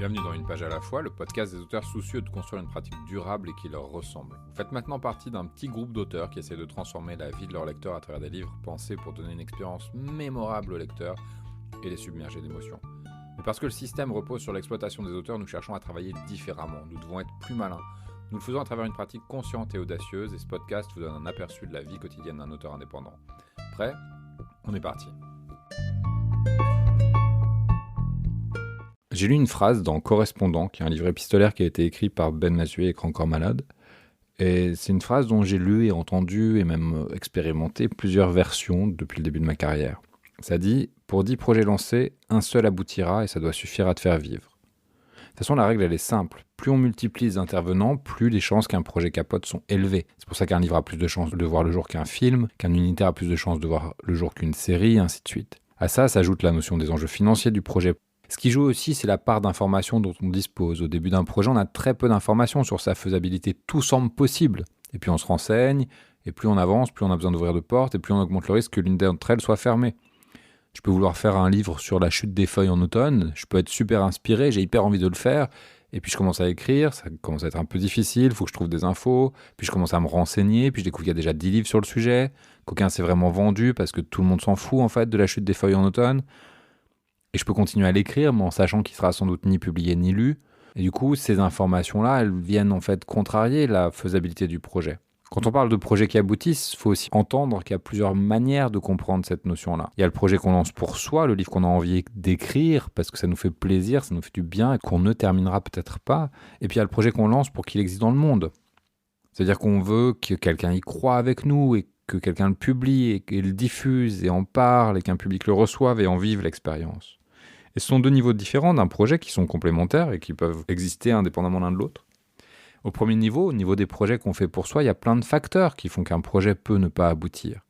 Bienvenue dans Une page à la fois, le podcast des auteurs soucieux de construire une pratique durable et qui leur ressemble. Vous faites maintenant partie d'un petit groupe d'auteurs qui essaient de transformer la vie de leurs lecteurs à travers des livres pensés pour donner une expérience mémorable aux lecteurs et les submerger d'émotions. Mais parce que le système repose sur l'exploitation des auteurs, nous cherchons à travailler différemment. Nous devons être plus malins. Nous le faisons à travers une pratique consciente et audacieuse, et ce podcast vous donne un aperçu de la vie quotidienne d'un auteur indépendant. Prêt ? On est parti. J'ai lu une phrase dans Correspondant, qui est un livre épistolaire qui a été écrit par Ben Mazuet et Grand Corps Malade. Et c'est une phrase dont j'ai lu et entendu et même expérimenté plusieurs versions depuis le début de ma carrière. Ça dit « Pour 10 projets lancés, un seul aboutira et ça doit suffire à te faire vivre ». De toute façon, la règle, elle est simple. Plus on multiplie les intervenants, plus les chances qu'un projet capote sont élevées. C'est pour ça qu'un livre a plus de chances de voir le jour qu'un film, qu'un unitaire a plus de chances de voir le jour qu'une série, et ainsi de suite. À ça s'ajoute la notion des enjeux financiers du projet. Ce qui joue aussi, c'est la part d'informations dont on dispose. Au début d'un projet, on a très peu d'informations sur sa faisabilité. Tout semble possible. Et puis on se renseigne, et plus on avance, plus on a besoin d'ouvrir de portes, et plus on augmente le risque que l'une d'entre elles soit fermée. Je peux vouloir faire un livre sur la chute des feuilles en automne, je peux être super inspiré, j'ai hyper envie de le faire, et puis je commence à écrire, ça commence à être un peu difficile, il faut que je trouve des infos, puis je commence à me renseigner, puis je découvre qu'il y a déjà 10 livres sur le sujet, qu'aucun s'est vraiment vendu parce que tout le monde s'en fout en fait de la chute des feuilles en automne. Et je peux continuer à l'écrire, mais en sachant qu'il sera sans doute ni publié ni lu. Et du coup, ces informations-là, elles viennent en fait contrarier la faisabilité du projet. Quand on parle de projets qui aboutissent, il faut aussi entendre qu'il y a plusieurs manières de comprendre cette notion-là. Il y a le projet qu'on lance pour soi, le livre qu'on a envie d'écrire, parce que ça nous fait plaisir, ça nous fait du bien, et qu'on ne terminera peut-être pas. Et puis il y a le projet qu'on lance pour qu'il existe dans le monde. C'est-à-dire qu'on veut que quelqu'un y croie avec nous, et que quelqu'un le publie, et qu'il le diffuse, et en parle, et qu'un public le reçoive et en vive l'expérience. Et ce sont deux niveaux différents d'un projet qui sont complémentaires et qui peuvent exister indépendamment l'un de l'autre. Au premier niveau, au niveau des projets qu'on fait pour soi, il y a plein de facteurs qui font qu'un projet peut ne pas aboutir.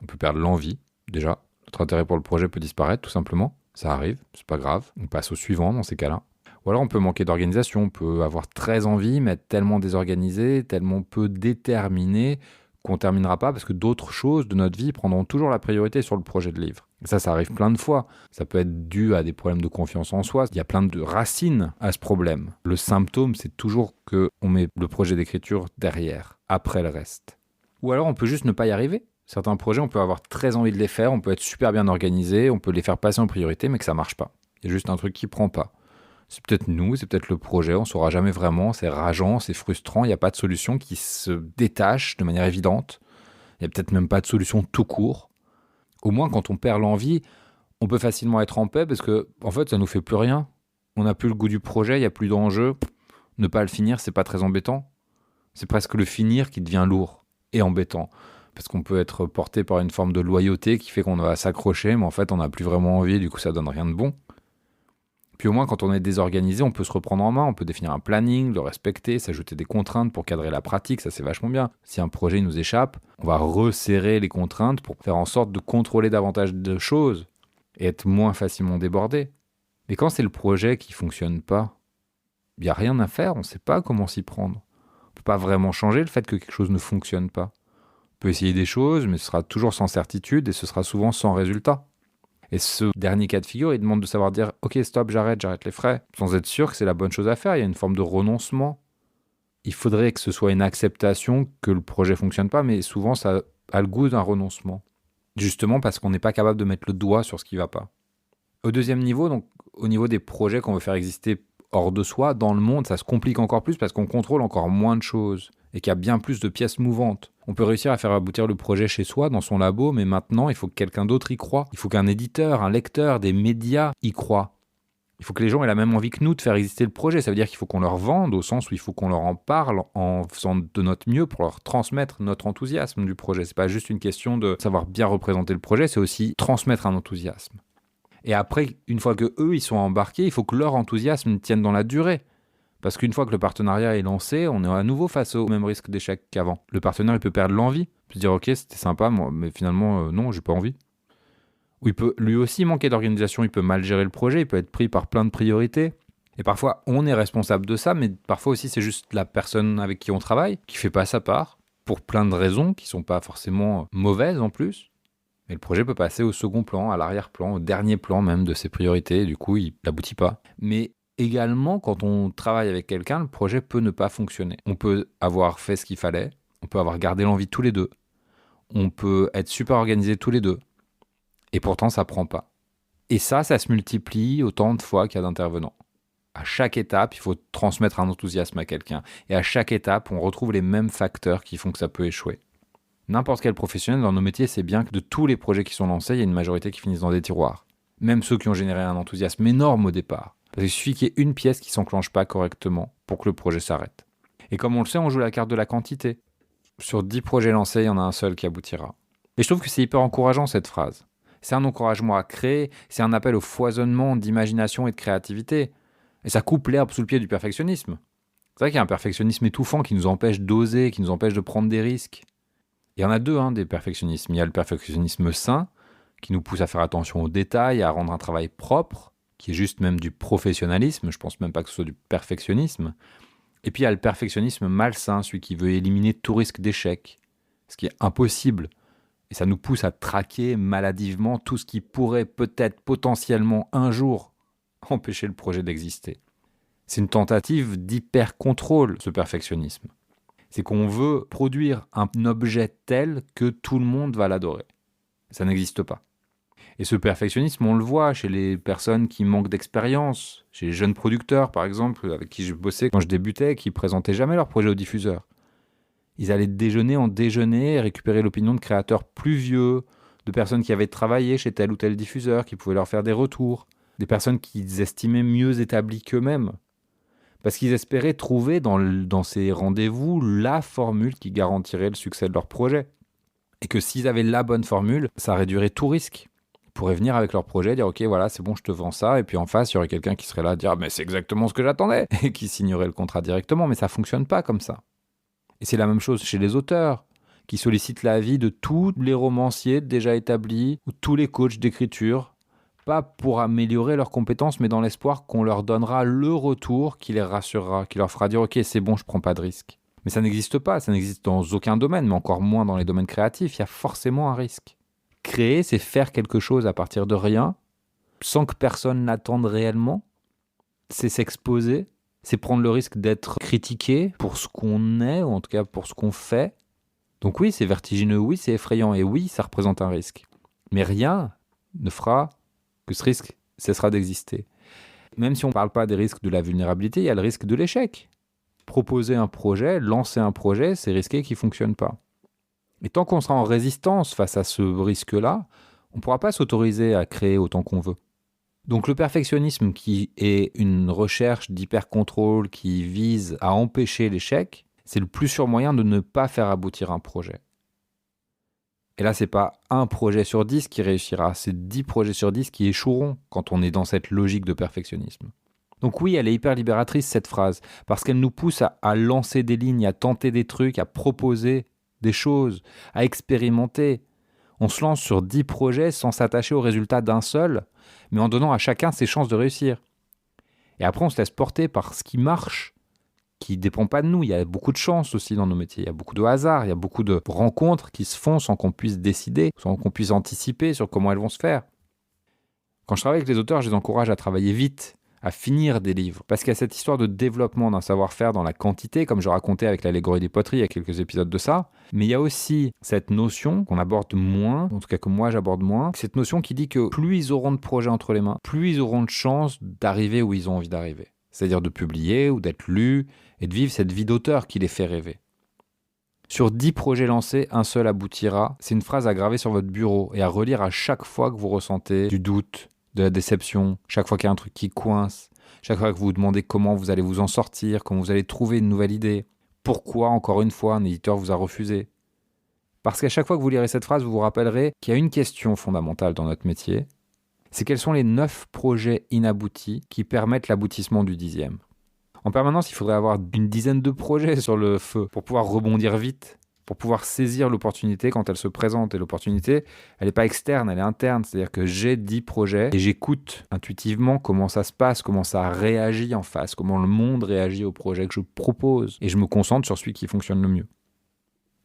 On peut perdre l'envie, déjà. Notre intérêt pour le projet peut disparaître, tout simplement. Ça arrive, c'est pas grave. On passe au suivant dans ces cas-là. Ou alors on peut manquer d'organisation, on peut avoir très envie, mais être tellement désorganisé, tellement peu déterminé, qu'on ne terminera pas parce que d'autres choses de notre vie prendront toujours la priorité sur le projet de livre. Et ça arrive plein de fois. Ça peut être dû à des problèmes de confiance en soi. Il y a plein de racines à ce problème. Le symptôme, c'est toujours qu'on met le projet d'écriture derrière, après le reste. Ou alors on peut juste ne pas y arriver. Certains projets, on peut avoir très envie de les faire, on peut être super bien organisé, on peut les faire passer en priorité, mais que ça ne marche pas. Il y a juste un truc qui ne prend pas. C'est peut-être nous, c'est peut-être le projet, on ne saura jamais vraiment, c'est rageant, c'est frustrant, il n'y a pas de solution qui se détache de manière évidente. Il n'y a peut-être même pas de solution tout court. Au moins, quand on perd l'envie, on peut facilement être en paix parce que, en fait, ça nous fait plus rien. On n'a plus le goût du projet, il n'y a plus d'enjeu. Ne pas le finir, c'est pas très embêtant. C'est presque le finir qui devient lourd et embêtant. Parce qu'on peut être porté par une forme de loyauté qui fait qu'on va s'accrocher, mais en fait, on n'a plus vraiment envie, du coup, ça donne rien de bon. Puis au moins, quand on est désorganisé, on peut se reprendre en main, on peut définir un planning, le respecter, s'ajouter des contraintes pour cadrer la pratique, ça c'est vachement bien. Si un projet nous échappe, on va resserrer les contraintes pour faire en sorte de contrôler davantage de choses et être moins facilement débordé. Mais quand c'est le projet qui ne fonctionne pas, il n'y a rien à faire, on ne sait pas comment s'y prendre. On ne peut pas vraiment changer le fait que quelque chose ne fonctionne pas. On peut essayer des choses, mais ce sera toujours sans certitude et ce sera souvent sans résultat. Et ce dernier cas de figure, il demande de savoir dire « Ok, stop, j'arrête les frais », sans être sûr que c'est la bonne chose à faire. Il y a une forme de renoncement. Il faudrait que ce soit une acceptation que le projet ne fonctionne pas, mais souvent, ça a le goût d'un renoncement. Justement parce qu'on n'est pas capable de mettre le doigt sur ce qui ne va pas. Au deuxième niveau, donc au niveau des projets qu'on veut faire exister hors de soi, dans le monde, ça se complique encore plus parce qu'on contrôle encore moins de choses et qu'il y a bien plus de pièces mouvantes. On peut réussir à faire aboutir le projet chez soi, dans son labo, mais maintenant, il faut que quelqu'un d'autre y croie. Il faut qu'un éditeur, un lecteur, des médias y croient. Il faut que les gens aient la même envie que nous de faire exister le projet. Ça veut dire qu'il faut qu'on leur vende, au sens où il faut qu'on leur en parle en faisant de notre mieux pour leur transmettre notre enthousiasme du projet. C'est pas juste une question de savoir bien représenter le projet, c'est aussi transmettre un enthousiasme. Et après, une fois que eux ils sont embarqués, il faut que leur enthousiasme tienne dans la durée. Parce qu'une fois que le partenariat est lancé, on est à nouveau face au même risque d'échec qu'avant. Le partenaire, il peut perdre l'envie, puis se dire « Ok, c'était sympa, moi, mais finalement, non, j'ai pas envie ». Ou il peut lui aussi manquer d'organisation, il peut mal gérer le projet, il peut être pris par plein de priorités. Et parfois, on est responsable de ça, mais parfois aussi, c'est juste la personne avec qui on travaille qui fait pas sa part, pour plein de raisons qui sont pas forcément mauvaises en plus. Mais le projet peut passer au second plan, à l'arrière-plan, au dernier plan même de ses priorités, et du coup, il n'aboutit pas. Mais Également, quand on travaille avec quelqu'un, le projet peut ne pas fonctionner. On peut avoir fait ce qu'il fallait, on peut avoir gardé l'envie tous les deux, on peut être super organisés tous les deux, et pourtant ça prend pas. Et ça se multiplie autant de fois qu'il y a d'intervenants. À chaque étape, il faut transmettre un enthousiasme à quelqu'un. Et à chaque étape, on retrouve les mêmes facteurs qui font que ça peut échouer. N'importe quel professionnel dans nos métiers sait bien que de tous les projets qui sont lancés, il y a une majorité qui finissent dans des tiroirs. Même ceux qui ont généré un enthousiasme énorme au départ. Parce qu'il suffit qu'il y ait une pièce qui ne s'enclenche pas correctement pour que le projet s'arrête. Et comme on le sait, on joue la carte de la quantité. Sur 10 projets lancés, il y en a un seul qui aboutira. Et je trouve que c'est hyper encourageant cette phrase. C'est un encouragement à créer, c'est un appel au foisonnement d'imagination et de créativité. Et ça coupe l'herbe sous le pied du perfectionnisme. C'est vrai qu'il y a un perfectionnisme étouffant qui nous empêche d'oser, qui nous empêche de prendre des risques. Il y en a deux, des perfectionnismes. Il y a le perfectionnisme sain, qui nous pousse à faire attention aux détails, à rendre un travail propre, qui est juste même du professionnalisme, je pense même pas que ce soit du perfectionnisme. Et puis il y a le perfectionnisme malsain, celui qui veut éliminer tout risque d'échec, ce qui est impossible. Et ça nous pousse à traquer maladivement tout ce qui pourrait peut-être potentiellement un jour empêcher le projet d'exister. C'est une tentative d'hyper-contrôle, ce perfectionnisme. C'est qu'on veut produire un objet tel que tout le monde va l'adorer. Ça n'existe pas. Et ce perfectionnisme, on le voit chez les personnes qui manquent d'expérience, chez les jeunes producteurs, par exemple, avec qui je bossais quand je débutais, qui présentaient jamais leur projet au diffuseur. Ils allaient de déjeuner en déjeuner et récupérer l'opinion de créateurs plus vieux, de personnes qui avaient travaillé chez tel ou tel diffuseur, qui pouvaient leur faire des retours, des personnes qu'ils estimaient mieux établies qu'eux-mêmes. Parce qu'ils espéraient trouver dans ces rendez-vous la formule qui garantirait le succès de leur projet. Et que s'ils avaient la bonne formule, ça réduirait tout risque. Ils pourraient venir avec leur projet, dire « Ok, voilà, c'est bon, je te vends ça. » Et puis en face, il y aurait quelqu'un qui serait là, dire « Mais c'est exactement ce que j'attendais !» et qui signerait le contrat directement. Mais ça ne fonctionne pas comme ça. Et c'est la même chose chez les auteurs, qui sollicitent l'avis de tous les romanciers déjà établis, ou tous les coachs d'écriture, pas pour améliorer leurs compétences, mais dans l'espoir qu'on leur donnera le retour qui les rassurera, qui leur fera dire « Ok, c'est bon, je ne prends pas de risque. » Mais ça n'existe pas, ça n'existe dans aucun domaine, mais encore moins dans les domaines créatifs, il y a forcément un risque. Créer, c'est faire quelque chose à partir de rien, sans que personne n'attende réellement. C'est s'exposer, c'est prendre le risque d'être critiqué pour ce qu'on est, ou en tout cas pour ce qu'on fait. Donc oui, c'est vertigineux, oui, c'est effrayant, et oui, ça représente un risque. Mais rien ne fera que ce risque cessera d'exister. Même si on ne parle pas des risques de la vulnérabilité, il y a le risque de l'échec. Proposer un projet, lancer un projet, c'est risquer qu'il ne fonctionne pas. Et tant qu'on sera en résistance face à ce risque-là, on ne pourra pas s'autoriser à créer autant qu'on veut. Donc le perfectionnisme qui est une recherche d'hyper-contrôle qui vise à empêcher l'échec, c'est le plus sûr moyen de ne pas faire aboutir un projet. Et là, ce n'est pas un projet sur 10 qui réussira, c'est 10 projets sur 10 qui échoueront quand on est dans cette logique de perfectionnisme. Donc oui, elle est hyper libératrice cette phrase, parce qu'elle nous pousse à lancer des lignes, à tenter des trucs, à proposer des choses, à expérimenter. On se lance sur 10 projets sans s'attacher au résultat d'un seul, mais en donnant à chacun ses chances de réussir. Et après, on se laisse porter par ce qui marche, qui ne dépend pas de nous. Il y a beaucoup de chance aussi dans nos métiers, il y a beaucoup de hasard, il y a beaucoup de rencontres qui se font sans qu'on puisse décider, sans qu'on puisse anticiper sur comment elles vont se faire. Quand je travaille avec les auteurs, je les encourage à travailler vite, à finir des livres. Parce qu'il y a cette histoire de développement d'un savoir-faire dans la quantité, comme je racontais avec l'allégorie des poteries, il y a quelques épisodes de ça. Mais il y a aussi cette notion qu'on aborde moins, en tout cas que moi j'aborde moins, cette notion qui dit que plus ils auront de projets entre les mains, plus ils auront de chances d'arriver où ils ont envie d'arriver. C'est-à-dire de publier ou d'être lus et de vivre cette vie d'auteur qui les fait rêver. Sur 10 projets lancés, un seul aboutira. C'est une phrase à graver sur votre bureau et à relire à chaque fois que vous ressentez du doute, de la déception, chaque fois qu'il y a un truc qui coince, chaque fois que vous vous demandez comment vous allez vous en sortir, comment vous allez trouver une nouvelle idée, pourquoi, encore une fois, un éditeur vous a refusé. Parce qu'à chaque fois que vous lirez cette phrase, vous vous rappellerez qu'il y a une question fondamentale dans notre métier, c'est quels sont les 9 projets inaboutis qui permettent l'aboutissement du 10e. En permanence, il faudrait avoir une dizaine de projets sur le feu pour pouvoir rebondir vite, pour pouvoir saisir l'opportunité quand elle se présente. Et l'opportunité, elle n'est pas externe, elle est interne. C'est-à-dire que j'ai 10 projets et j'écoute intuitivement comment ça se passe, comment ça réagit en face, comment le monde réagit au projet que je propose. Et je me concentre sur celui qui fonctionne le mieux.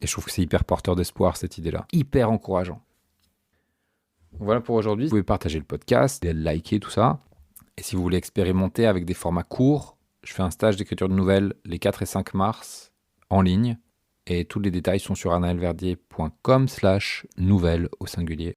Et je trouve que c'est hyper porteur d'espoir, cette idée-là. Hyper encourageant. Voilà pour aujourd'hui. Vous pouvez partager le podcast, liker, tout ça. Et si vous voulez expérimenter avec des formats courts, je fais un stage d'écriture de nouvelles les 4 et 5 mars en ligne. Et tous les détails sont sur arnaelverdier.com/nouvelles au singulier.